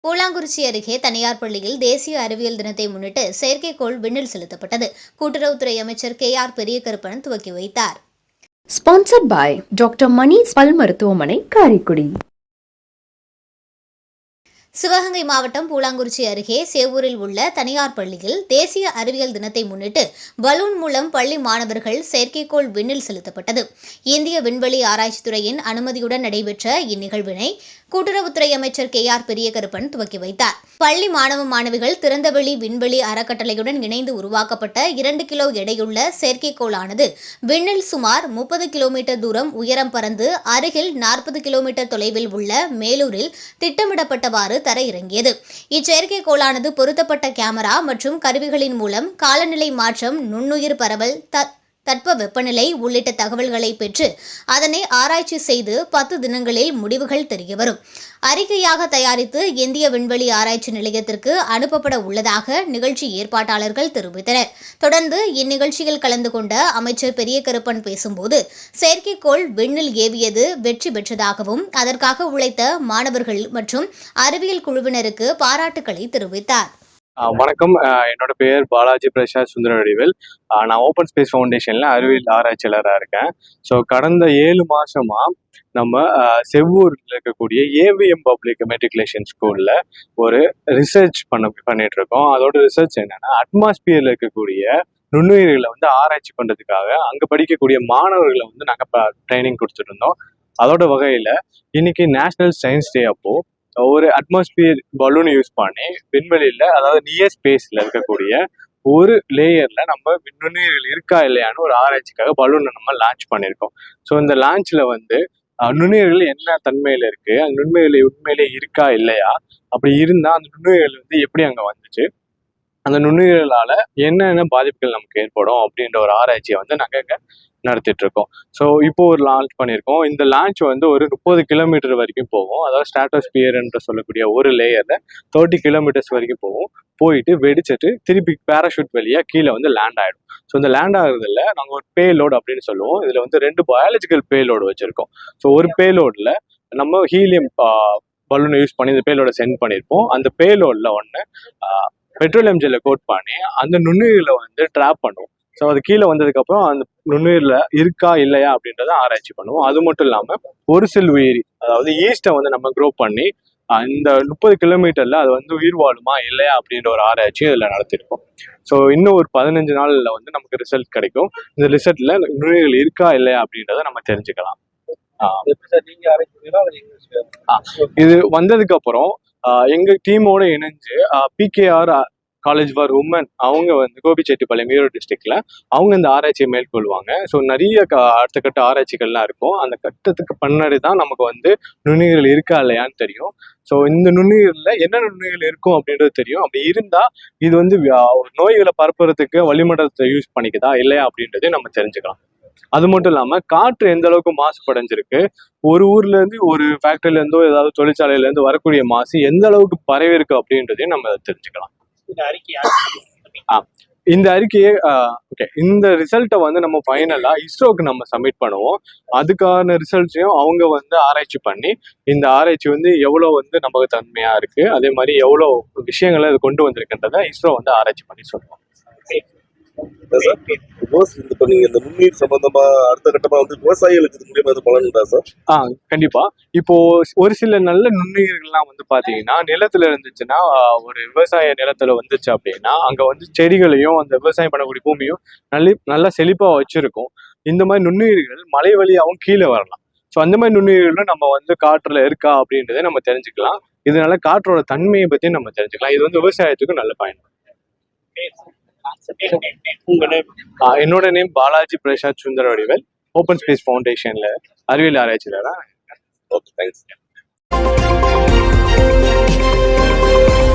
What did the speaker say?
பூலாங்குறிச்சி அருகே தனியார் பள்ளியில் தேசிய அறிவியல் தினத்தை முன்னிட்டு செயற்கைக்கோள் விண்ணில் செலுத்தப்பட்டது. கூட்டுறவுத்துறை அமைச்சர் KR பெரியகருப்பன் துவக்கி வைத்தார். ஸ்பான்சர்ட் பை டாக்டர் மணிஸ் பல் மருத்துவமனை, காரைக்குடி. சிவகங்கை மாவட்டம் பூலாங்குறிச்சி அருகே சேவூரில் உள்ள தனியார் பள்ளியில் தேசிய அறிவியல் தினத்தை முன்னிட்டு பலூன் மூலம் பள்ளி மாணவர்கள் செயற்கைக்கோள் விண்ணில் செலுத்தப்பட்டது. இந்திய விண்வெளி ஆராய்ச்சித் துறையின் அனுமதியுடன் நடைபெற்ற இந்நிகழ்வினை கூட்டுறவுத்துறை அமைச்சர் KR பெரியகருப்பன் துவக்கி வைத்தார். பள்ளி மாணவ மாணவிகள் திறந்தவெளி விண்வெளி அறக்கட்டளையுடன் இணைந்து உருவாக்கப்பட்ட 2 கிலோ எடையுள்ள செயற்கைக்கோளானது விண்ணில் சுமார் 30 கிலோமீட்டர் தூரம் உயரம் பறந்து அருகில் 40 கிலோமீட்டர் தொலைவில் உள்ள மேலூரில் திட்டமிடப்பட்டவாறு தரையிறங்கியது. இச்செயற்கைக்கோளானது பொருத்தப்பட்ட கேமரா மற்றும் கருவிகளின் மூலம் காலநிலை மாற்றம், நுண்ணுயிர் பரவல், தட்ப வெப்பநிலை உள்ளிட்ட தகவல்களை பெற்று அதனை ஆராய்ச்சி செய்து 10 தினங்களில் முடிவுகள் தெரியவரும். அறிக்கையாக தயாரித்து இந்திய விண்வெளி ஆராய்ச்சி நிலையத்திற்கு அனுப்பப்பட உள்ளதாக நிகழ்ச்சி ஏற்பாட்டாளர்கள் தெரிவித்தனர். தொடர்ந்து இந்நிகழ்ச்சியில் கலந்து கொண்ட அமைச்சர் பெரியகருப்பன் பேசும்போது, செயற்கைக்கோள் விண்ணில் ஏவியது வெற்றி பெற்றதாகவும் அதற்காக உழைத்த மாணவர்கள் மற்றும் அறிவியல் குழுவினருக்கு பாராட்டுக்களை தெரிவித்தார். வணக்கம். என்னோட பேர் பாலாஜி பிரசாத் சுந்தரவடிவேல். நான் ஓப்பன் ஸ்பேஸ் ஃபவுண்டேஷன்ல அறிவியல் ஆராய்ச்சியாளராக இருக்கேன். ஸோ கடந்த 7 மாசமா நம்ம செவ்வூரில் இருக்கக்கூடிய AVM பப்ளிக் மெட்ரிகுலேஷன் ஸ்கூல்ல ஒரு ரிசர்ச் பண்ணிட்டு இருக்கோம். அதோட ரிசர்ச் என்னன்னா, அட்மாஸ்பியர்ல இருக்கக்கூடிய நுண்ணுயிர்களை ஆராய்ச்சி பண்றதுக்காக அங்க படிக்கக்கூடிய மாணவர்களை நாங்கள் ட்ரைனிங் கொடுத்துட்டு இருந்தோம். அதோட வகையில இன்னைக்கு நேஷனல் சயின்ஸ் டே அப்போ ஒரு அட்மாஸ்பியர் பலூன் யூஸ் பண்ணி விண்வெளியில, அதாவது நியர் ஸ்பேஸ்ல இருக்கக்கூடிய ஒரு லேயர்ல நம்ம நுண்ணுயிர்கள் இருக்கா இல்லையான்னு ஒரு ஆராய்ச்சிக்காக பலூனை நம்ம லான்ச் பண்ணியிருக்கோம். ஸோ இந்த லான்ச்ல நுண்ணுயிர்கள் என்ன தன்மையில இருக்கு, அந்த நுண்ணுயிர்கள் உண்மையிலே இருக்கா இல்லையா, அப்படி இருந்தா அந்த நுண்ணுயிர்கள் எப்படி அங்க வந்துச்சு, அந்த நுண்ணுயிர்களால என்னென்ன பாதிப்புகள் நமக்கு ஏற்படும் அப்படின்ற ஒரு ஆராய்ச்சியை நாங்கள் இங்கே நடத்திட்டு இருக்கோம். ஸோ இப்போ ஒரு லான்ச் பண்ணியிருக்கோம். இந்த லான்ச் ஒரு 30 கிலோமீட்டர் வரைக்கும் போகும். அதாவது ஸ்ட்ராட்டோஸ்பியர் என்று சொல்லக்கூடிய ஒரு லேயர்ல 30 கிலோமீட்டர்ஸ் வரைக்கும் போகும். போயிட்டு வெடிச்சிட்டு திருப்பி பேராஷூட் வழியா கீழே லேண்ட் ஆயிடும். ஸோ இந்த லேண்ட் ஆகுறதுல நாங்கள் ஒரு பேலோடு அப்படின்னு சொல்லுவோம். இதுல 2 பயாலஜிக்கல் பேலோடு வச்சிருக்கோம். ஸோ ஒரு பேலோட்ல நம்ம ஹீலியம் பலூனை யூஸ் பண்ணி இந்த பேலோட சென்ட் பண்ணியிருப்போம். அந்த பேலோட்ல பெட்ரோலியம் ஜெல்லை கோட் பண்ணி அந்த நுண்ணுயிர்களை ட்ராப் பண்ணுவோம். ஸோ அது கீழே வந்ததுக்கப்புறம் அந்த நுண்ணுயிரில் இருக்கா இல்லையா அப்படின்றத ஆராய்ச்சி பண்ணுவோம். அது மட்டும் இல்லாமல் ஒரு சில் உயிரி, அதாவது ஈஸ்ட்டை நம்ம க்ரோ பண்ணி இந்த 30 கிலோமீட்டர்ல அது உயிர் வாழுமா இல்லையா அப்படின்ற ஒரு ஆராய்ச்சி இதில் நடத்திருக்கோம். ஸோ இன்னும் ஒரு 15 நாளில் நமக்கு ரிசல்ட் கிடைக்கும். இந்த ரிசல்ட்ல நுண்ணுயிர்கள் இருக்கா இல்லையா அப்படின்றத நம்ம தெரிஞ்சுக்கலாம். இது வந்ததுக்கு அப்புறம் எங்க டீமோட இணைஞ்சு PKR காலேஜ் ஃபார் உமன் அவங்க கோபிச்செட்டிப்பாளையம், ஈரோடு டிஸ்ட்ரிக்ட்ல அவங்க இந்த ஆராய்ச்சியை மேற்கொள்வாங்க. ஸோ நிறைய அடுத்த கட்ட ஆராய்ச்சிகள்லாம் இருக்கும். அந்த கட்டத்துக்கு பின்னாடி தான் நமக்கு நுண்ணுயிர்கள் இருக்கா இல்லையான்னு தெரியும். ஸோ இந்த நுண்ணுயிரில் என்ன நுண்ணுயிர்கள் இருக்கும் அப்படின்றது தெரியும். அப்படி இருந்தா இது நோய்களை பரப்புறதுக்கு வளிமண்டலத்தை யூஸ் பண்ணிக்குதா இல்லையா அப்படின்றதையும் நம்ம தெரிஞ்சுக்கலாம். அது மட்டும் இல்லாம காற்று எந்த அளவுக்கு மாசுபடைஞ்சிருக்கு, ஒரு ஊர்ல இருந்து ஒரு ஃபேக்டரியில இருந்தோ ஏதாவது தொழிற்சாலையில இருந்து வரக்கூடிய மாசு எந்த அளவுக்கு பரவி இருக்கு அப்படின்றதையும் நம்ம தெரிஞ்சுக்கலாம். இந்த அறிக்கையை இந்த ரிசல்ட்டை நம்ம ஃபைனலா இஸ்ரோக்கு நம்ம சப்மிட் பண்ணுவோம். அதுக்கான ரிசல்ட்ஸையும் அவங்க ஆராய்ச்சி பண்ணி இந்த ஆராய்ச்சி எவ்வளவு நம்பகத்தன்மையா இருக்கு, அதே மாதிரி எவ்வளவு விஷயங்களை அது கொண்டு வந்திருக்குன்றத இஸ்ரோ ஆராய்ச்சி பண்ணி சொல்லுவோம். இப்ப நீங்க இந்த நுண்ணுயிர் சம்பந்தமா அடுத்த கட்டமா விவசாயிகளுக்கு இது மூலியமா பலன் உண்டா சார்? கண்டிப்பா. இப்போ ஒரு சில நல்ல நுண்ணுயிர்கள்லாம் பாத்தீங்கன்னா நிலத்துல இருந்துச்சுன்னா, ஒரு விவசாய நிலத்துல வந்துச்சு அப்படின்னா அங்க செடிகளையும் அந்த விவசாயம் பண்ணக்கூடிய பூமியும் நல்லா செழிப்பா வச்சிருக்கும். இந்த மாதிரி நுண்ணுயிர்கள் மலை வழியாகவும் கீழே வரலாம். ஸோ அந்த மாதிரி நுண்ணுயிர்களும் நம்ம காற்றுல இருக்கா அப்படின்றத நம்ம தெரிஞ்சுக்கலாம். இதனால காற்றோட தன்மையை பத்தி நம்ம தெரிஞ்சுக்கலாம். இது விவசாயத்துக்கும் நல்ல பயன். என்னோட name Balaji Prasad Sundaravadivel. Open space ஃபவுண்டேஷன்ல அறிவியல் ஆராய்ச்சியாளரா. Okay, thanks.